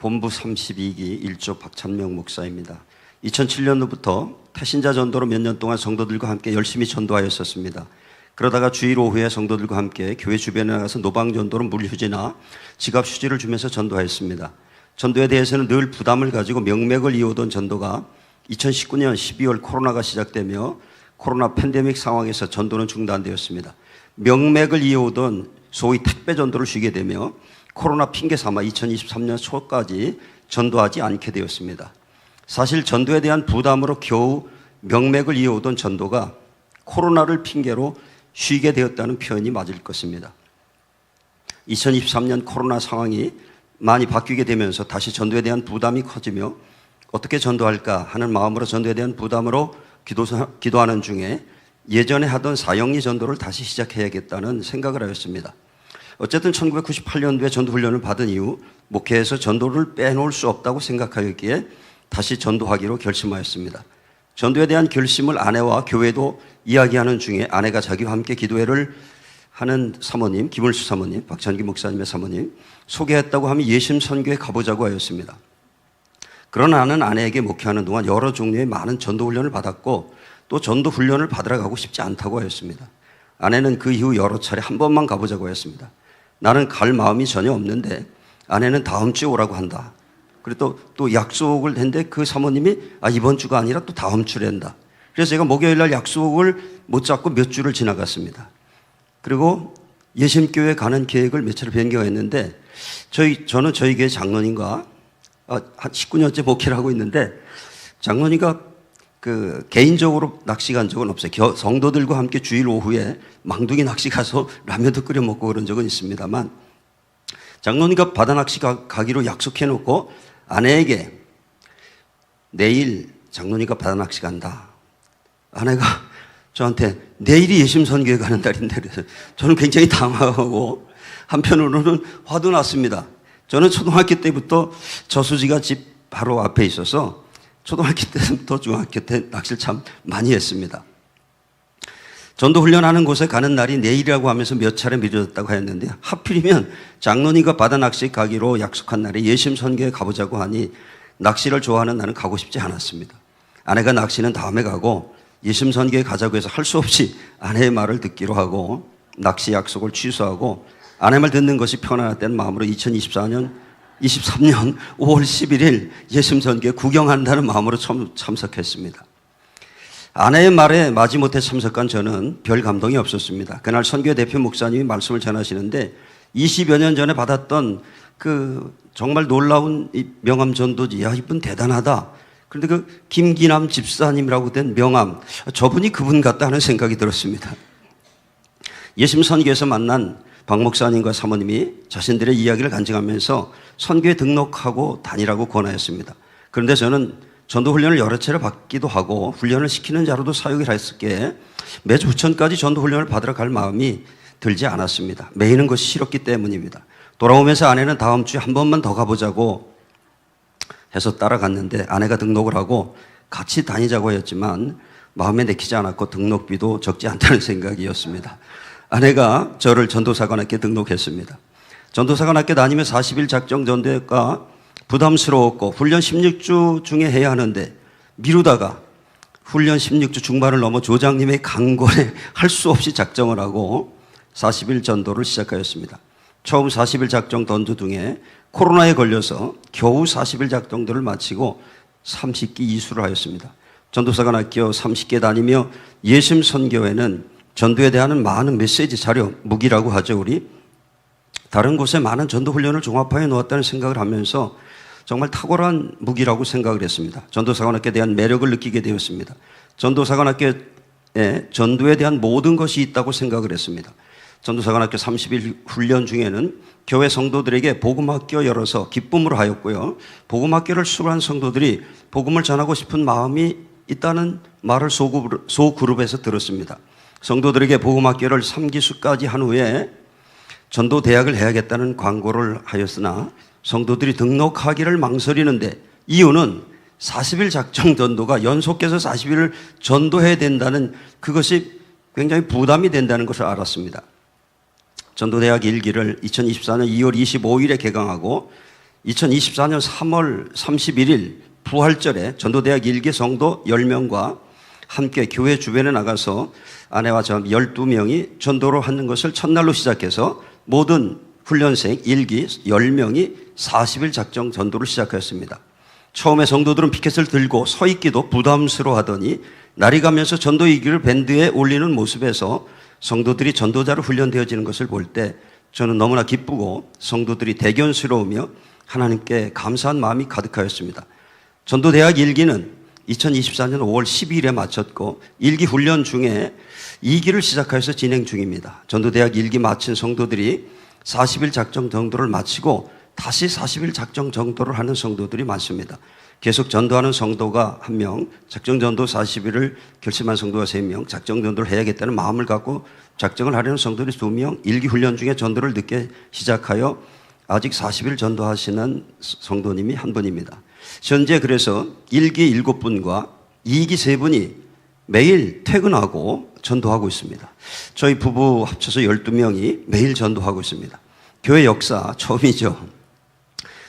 본부 32기 1조 박찬명 목사입니다. 2007년도부터 태신자 전도로 몇 년 동안 성도들과 함께 열심히 전도하였었습니다. 그러다가 주일 오후에 성도들과 함께 교회 주변에 나가서 노방 전도로 물휴지나 지갑 휴지를 주면서 전도하였습니다. 전도에 대해서는 늘 부담을 가지고 명맥을 이어오던 전도가 2019년 12월 코로나가 시작되며 코로나 팬데믹 상황에서 전도는 중단되었습니다. 명맥을 이어오던 소위 택배 전도를 쉬게 되며 코로나 핑계 삼아 2023년 초까지 전도하지 않게 되었습니다. 사실 전도에 대한 부담으로 겨우 명맥을 이어오던 전도가 코로나를 핑계로 쉬게 되었다는 표현이 맞을 것입니다. 2023년 코로나 상황이 많이 바뀌게 되면서 다시 전도에 대한 부담이 커지며 어떻게 전도할까 하는 마음으로 전도에 대한 부담으로 기도하는 중에 예전에 하던 사형리 전도를 다시 시작해야겠다는 생각을 하였습니다. 어쨌든 1998년도에 전도훈련을 받은 이후 목회에서 전도를 빼놓을 수 없다고 생각하였기에 다시 전도하기로 결심하였습니다. 전도에 대한 결심을 아내와 교회도 이야기하는 중에 아내가 자기와 함께 기도회를 하는 사모님, 김을수 사모님, 박찬기 목사님의 사모님 소개했다고 하면 예심선교에 가보자고 하였습니다. 그러나 나는 아내에게 목회하는 동안 여러 종류의 많은 전도훈련을 받았고 또 전도훈련을 받으러 가고 싶지 않다고 하였습니다. 아내는 그 이후 여러 차례 한 번만 가보자고 하였습니다. 나는 갈 마음이 전혀 없는데 아내는 다음 주에 오라고 한다. 그리고 또 약속을 했는데 그 사모님이 이번 주가 아니라 또 다음 주란다. 그래서 제가 목요일 날 약속을 못 잡고 몇 주를 지나갔습니다. 그리고 예심교회 가는 계획을 몇 차례 변경했는데 저는 저희 교회 장로님과 한 19년째 목회를 하고 있는데 장로님과 개인적으로 낚시 간 적은 없어요. 성도들과 함께 주일 오후에 망둥이 낚시 가서 라면도 끓여 먹고 그런 적은 있습니다만 장로님과 바다 낚시 가기로 약속해 놓고 아내에게 내일 장로님과 바다 낚시 간다. 아내가 저한테 내일이 예심선교회 가는 날인데 그래서 저는 굉장히 당황하고 한편으로는 화도 났습니다. 저는 초등학교 때부터 저수지가 집 바로 앞에 있어서 초등학교 때부터 중학교 때 낚시를 참 많이 했습니다. 전도 훈련하는 곳에 가는 날이 내일이라고 하면서 몇 차례 미뤄졌다고 하였는데 하필이면 장로님과 바다 낚시 가기로 약속한 날에 예심선교에 가보자고 하니 낚시를 좋아하는 나는 가고 싶지 않았습니다. 아내가 낚시는 다음에 가고 예심선교에 가자고 해서 할 수 없이 아내의 말을 듣기로 하고 낚시 약속을 취소하고 아내 말 듣는 것이 편안했다는 마음으로 2023년 5월 11일 예심선교에 구경한다는 마음으로 참석했습니다. 아내의 말에 마지못해 참석한 저는 별 감동이 없었습니다. 그날 선교회 대표 목사님이 말씀을 전하시는데 20여 년 전에 받았던 정말 놀라운 명함 전도지, 이분 대단하다. 그런데 김기남 집사님이라고 된 명함, 저분이 그분 같다 하는 생각이 들었습니다. 예심선교에서 만난 박 목사님과 사모님이 자신들의 이야기를 간증하면서 선교에 등록하고 다니라고 권하였습니다. 그런데 저는 전도훈련을 여러 차례 받기도 하고 훈련을 시키는 자로도 사역을 했었기에 매주 부천까지 전도훈련을 받으러 갈 마음이 들지 않았습니다. 매이는 것이 싫었기 때문입니다. 돌아오면서 아내는 다음 주에 한 번만 더 가보자고 해서 따라갔는데 아내가 등록을 하고 같이 다니자고 했지만 마음에 내키지 않았고 등록비도 적지 않다는 생각이었습니다. 아내가 저를 전도사관학교에 등록했습니다. 전도사관학교 다니며 40일 작정 전도가 부담스러웠고 훈련 16주 중에 해야 하는데 미루다가 훈련 16주 중반을 넘어 조장님의 강권에 할 수 없이 작정을 하고 40일 전도를 시작하였습니다. 처음 40일 작정 전도 중에 코로나에 걸려서 겨우 40일 작정도를 마치고 30기 이수를 하였습니다. 전도사관학교 30개 다니며 예심선교회는 전도에 대한 많은 메시지 자료, 무기라고 하죠, 우리. 다른 곳에 많은 전도훈련을 종합하여 놓았다는 생각을 하면서 정말 탁월한 무기라고 생각을 했습니다. 전도사관학교에 대한 매력을 느끼게 되었습니다. 전도사관학교에 전도에 대한 모든 것이 있다고 생각을 했습니다. 전도사관학교 30일 훈련 중에는 교회 성도들에게 복음학교 열어서 기쁨으로 하였고요. 복음학교를 수료한 성도들이 복음을 전하고 싶은 마음이 있다는 말을 소그룹에서 들었습니다. 성도들에게 복음학교를 3기수까지 한 후에 전도대학을 해야겠다는 광고를 하였으나 성도들이 등록하기를 망설이는데 이유는 40일 작정 전도가 연속해서 40일을 전도해야 된다는 그것이 굉장히 부담이 된다는 것을 알았습니다. 전도대학 1기를 2024년 2월 25일에 개강하고 2024년 3월 31일 부활절에 전도대학 일개 성도 10명과 함께 교회 주변에 나가서 아내와 저 12명이 전도를 하는 것을 첫날로 시작해서 모든 훈련생 일기 10명이 40일 작정 전도를 시작하였습니다. 처음에 성도들은 피켓을 들고 서 있기도 부담스러워 하더니 날이 가면서 전도 일기를 밴드에 올리는 모습에서 성도들이 전도자로 훈련되어지는 것을 볼 때 저는 너무나 기쁘고 성도들이 대견스러우며 하나님께 감사한 마음이 가득하였습니다. 전도대학 일기는 2024년 5월 12일에 마쳤고 일기 훈련 중에 2기를 시작해서 진행 중입니다. 전도대학 일기 마친 성도들이 40일 작정 정도를 마치고 다시 40일 작정 정도를 하는 성도들이 많습니다. 계속 전도하는 성도가 1명, 작정 전도 40일을 결심한 성도가 3명, 작정 전도를 해야겠다는 마음을 갖고 작정을 하려는 성도들이 2명, 일기 훈련 중에 전도를 늦게 시작하여 아직 40일 전도하시는 성도님이 1분입니다. 현재 그래서 1기 7분과 2기 3분이 매일 퇴근하고 전도하고 있습니다. 저희 부부 합쳐서 12명이 매일 전도하고 있습니다. 교회 역사 처음이죠.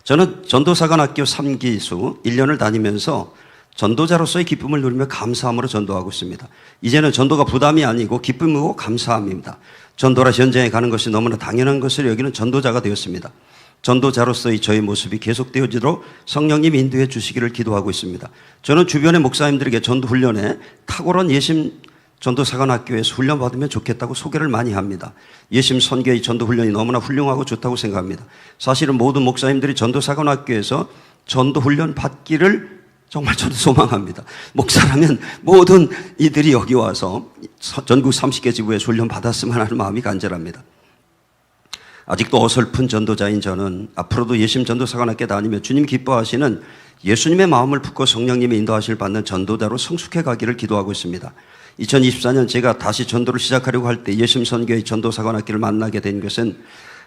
저는 전도사관학교 3기수 1년을 다니면서 전도자로서의 기쁨을 누리며 감사함으로 전도하고 있습니다. 이제는 전도가 부담이 아니고 기쁨이고 감사함입니다. 전도라 현장에 가는 것이 너무나 당연한 것을 여기는 전도자가 되었습니다. 전도자로서의 저의 모습이 계속되어지도록 성령님 인도해 주시기를 기도하고 있습니다. 저는 주변의 목사님들에게 전도 훈련에 탁월한 예심 전도사관학교에서 훈련받으면 좋겠다고 소개를 많이 합니다. 예심 선교의 전도 훈련이 너무나 훌륭하고 좋다고 생각합니다. 사실은 모든 목사님들이 전도사관학교에서 전도 훈련 받기를 정말 저는 소망합니다. 목사라면 모든 이들이 여기 와서 전국 30개 지부에서 훈련 받았으면 하는 마음이 간절합니다. 아직도 어설픈 전도자인 저는 앞으로도 예심 전도사관학교 다니며 주님 기뻐하시는 예수님의 마음을 품고 성령님의 인도하심을 받는 전도자로 성숙해 가기를 기도하고 있습니다. 2024년 제가 다시 전도를 시작하려고 할 때 예심 선교의 전도사관학교를 만나게 된 것은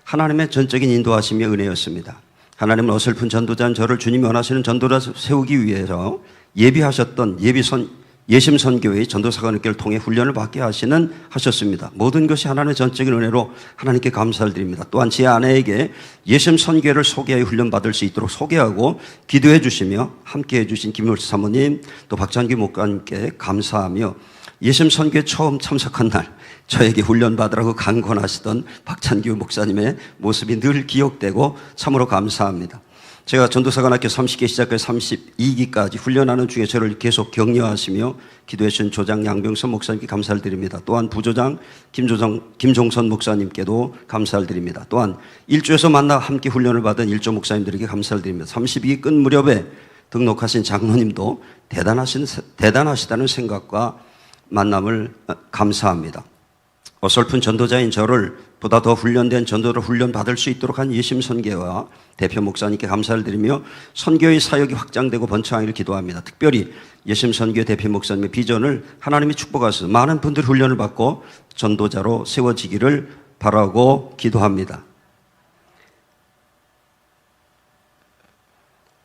하나님의 전적인 인도하심의 은혜였습니다. 하나님은 어설픈 전도자인 저를 주님이 원하시는 전도자 세우기 위해서 예비하셨던 예심 선교의 전도사관학교를 통해 훈련을 받게 하셨습니다. 모든 것이 하나님의 전적인 은혜로 하나님께 감사를 드립니다. 또한 제 아내에게 예심 선교를 소개하여 훈련받을 수 있도록 소개하고 기도해 주시며 함께 해주신 김율수 사모님 또 박찬규 목사님께 감사하며 예심 선교에 처음 참석한 날 저에게 훈련받으라고 강권하시던 박찬규 목사님의 모습이 늘 기억되고 참으로 감사합니다. 제가 전도사관학교 30기 시작해서 32기까지 훈련하는 중에 저를 계속 격려하시며 기도해 주신 조장 양병선 목사님께 감사를 드립니다. 또한 부조장 김종선 목사님께도 감사를 드립니다. 또한 일조에서 만나 함께 훈련을 받은 일조 목사님들에게 감사를 드립니다. 32기 끝 무렵에 등록하신 장로님도 대단하시다는 생각과 만남을 감사합니다. 어설픈 전도자인 저를 보다 더 훈련된 전도로 훈련받을 수 있도록 한 예심 선교와 대표 목사님께 감사를 드리며 선교의 사역이 확장되고 번창하기를 기도합니다. 특별히 예심 선교 대표 목사님의 비전을 하나님이 축복하셔서 많은 분들이 훈련을 받고 전도자로 세워지기를 바라고 기도합니다.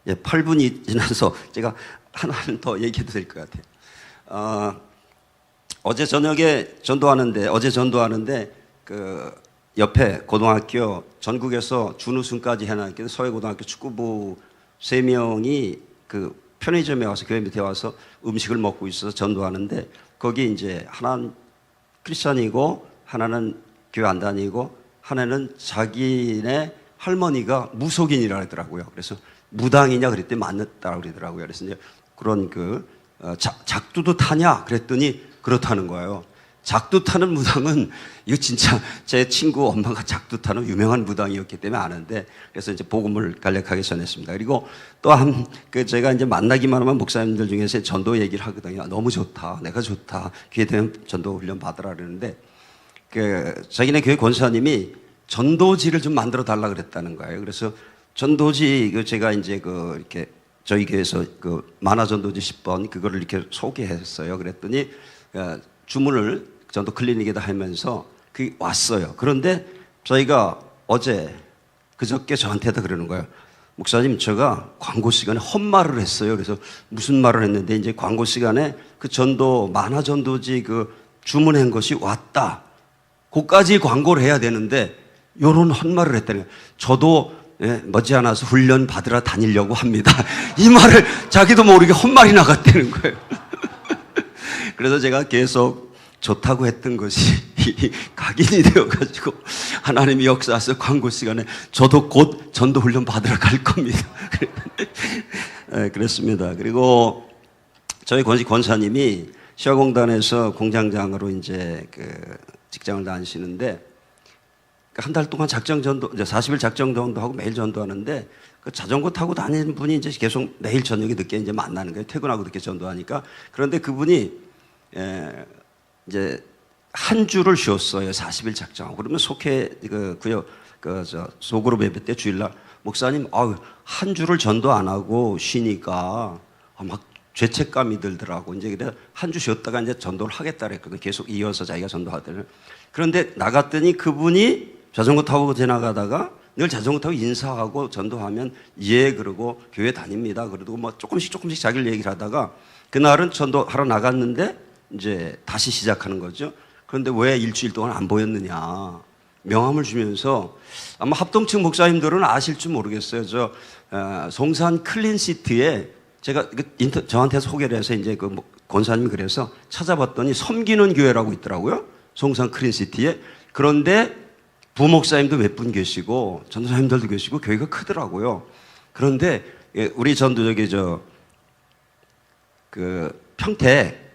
8분이 지나서 제가 하나는 더 얘기해도 될 것 같아요. 어제 전도하는데 그 옆에 고등학교 전국에서 준우승까지 해놨기 서해고등학교 축구부 3명이 그 편의점에 와서 교회 밑에 와서 음식을 먹고 있어서 전도하는데 거기 이제 하나는 크리스찬이고 하나는 교회 안 다니고 하나는 자기네 할머니가 무속인이라 하더라고요. 그래서 무당이냐 그랬더니 맞았다고 그러더라고요. 그래서 이제 그런 작두도 타냐 그랬더니 그렇다는 거예요. 작두 타는 무당은 이거 진짜 제 친구 엄마가 작두 타는 유명한 무당이었기 때문에 아는데 그래서 이제 복음을 간략하게 전했습니다. 그리고 또한 제가 이제 만나기만 하면 목사님들 중에서 전도 얘기를 하거든요. 너무 좋다, 내가 좋다, 기회 되면 전도 훈련 받으라 그러는데 자기네 교회 권사님이 전도지를 좀 만들어 달라 그랬다는 거예요. 그래서 전도지 제가 이제 이렇게 저희 교회에서 만화 전도지 10번 그거를 이렇게 소개했어요. 그랬더니 주문을 전도 클리닉에다 하면서 그게 왔어요. 그런데 저희가 그저께 저한테도 그러는 거예요. 목사님, 제가 광고 시간에 헛말을 했어요. 그래서 무슨 말을 했는데 이제 광고 시간에 그 전도 만화 전도지 주문한 것이 왔다. 그까지 광고를 해야 되는데 요런 헛말을 했다는 거예요. 저도 예, 머지않아서 훈련 받으러 다니려고 합니다. 이 말을 자기도 모르게 헛말이 나갔다는 거예요. 그래서 제가 계속 좋다고 했던 것이 각인이 되어가지고 하나님이 역사하셔서 광고 시간에 저도 곧 전도 훈련 받으러 갈 겁니다. 네, 그랬습니다. 그리고 저희 권사님이 시화공단에서 공장장으로 이제 그 직장을 다니시는데 한 달 동안 작정 전도, 이제 40일 작정 전도하고 매일 전도하는데 그 자전거 타고 다니는 분이 이제 계속 매일 저녁에 늦게 이제 만나는 거예요. 퇴근하고 늦게 전도하니까. 그런데 그분이 이제 한 주를 쉬었어요. 40일 작정하고. 그러면 속해 소그룹 예배 때 주일날 목사님, 한 주를 전도 안 하고 쉬니까 막 죄책감이 들더라고. 이제 그래 한 주 쉬었다가 이제 전도를 하겠다 그랬거든. 계속 이어서 자기가 전도하더니. 그런데 나갔더니 그분이 자전거 타고 지나가다가 늘 자전거 타고 인사하고 전도하면 예 그러고 교회 다닙니다. 그래도 뭐 조금씩 자기를 얘기를 하다가 그날은 전도하러 나갔는데 이제 다시 시작하는 거죠. 그런데 왜 일주일 동안 안 보였느냐 명함을 주면서 아마 합동층 목사님들은 아실지 모르겠어요. 저 송산 클린시티에 제가 저한테 소개를 해서 이제 그 권사님이 그래서 찾아봤더니 섬기는 교회라고 있더라고요. 송산 클린시티에. 그런데 부목사님도 몇 분 계시고 전도사님들도 계시고 교회가 크더라고요. 그런데 우리 전도적이 평택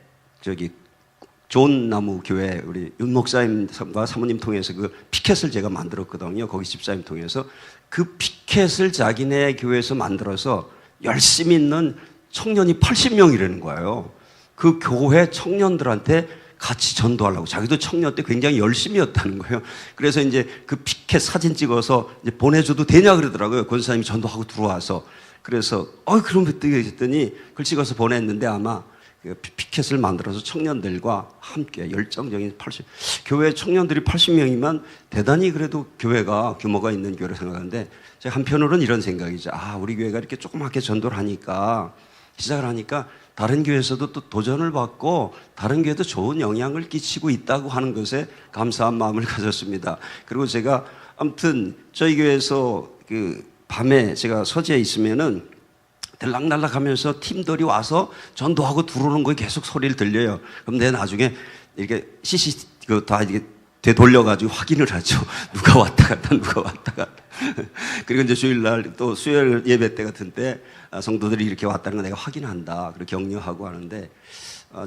좋은 나무 교회 우리 윤 목사님과 사모님 통해서 그 피켓을 제가 만들었거든요. 거기 집사님 통해서 그 피켓을 자기네 교회에서 만들어서 열심히 있는 청년이 80명이라는 거예요. 그 교회 청년들한테 같이 전도하려고. 자기도 청년 때 굉장히 열심히 였다는 거예요. 그래서 이제 그 피켓 사진 찍어서 이제 보내줘도 되냐 그러더라고요. 권사님이 전도하고 들어와서. 그래서 그럼 그때 했더니 글 찍어서 보냈는데 아마 그 피켓을 만들어서 청년들과 함께 열정적인 교회 청년들이 80명이면 대단히 그래도 교회가 규모가 있는 교회로 생각하는데 제가 한편으로는 이런 생각이죠. 우리 교회가 이렇게 조그맣게 전도를 하니까 시작을 하니까 다른 교회에서도 또 도전을 받고 다른 교회도 좋은 영향을 끼치고 있다고 하는 것에 감사한 마음을 가졌습니다. 그리고 제가 아무튼 저희 교회에서 그 밤에 제가 서재에 있으면은 들락날락 하면서 팀들이 와서 전도하고 들어오는 거에 계속 소리를 들려요. 그럼 내가 나중에 이렇게 다 이게 되돌려가지고 확인을 하죠. 누가 왔다 갔다. 그리고 이제 주일날 또 수요일 예배 때 같은 때 성도들이 이렇게 왔다는 걸 내가 확인한다. 그리고 격려하고 하는데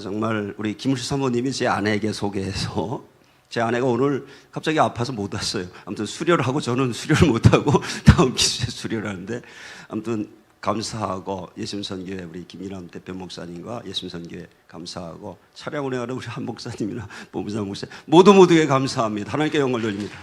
정말 우리 김울수 사모님이 제 아내에게 소개해서 제 아내가 오늘 갑자기 아파서 못 왔어요. 아무튼 수료를 하고 저는 수료를 못하고 다음 기수에 수료를 하는데 아무튼 감사하고 예심선교회 우리 김일남 대표 목사님과 예심선교회 감사하고 차량 운행하는 우리 한 목사님이나 본부장 목사님 모두에게 감사합니다. 하나님께 영광을 돌립니다.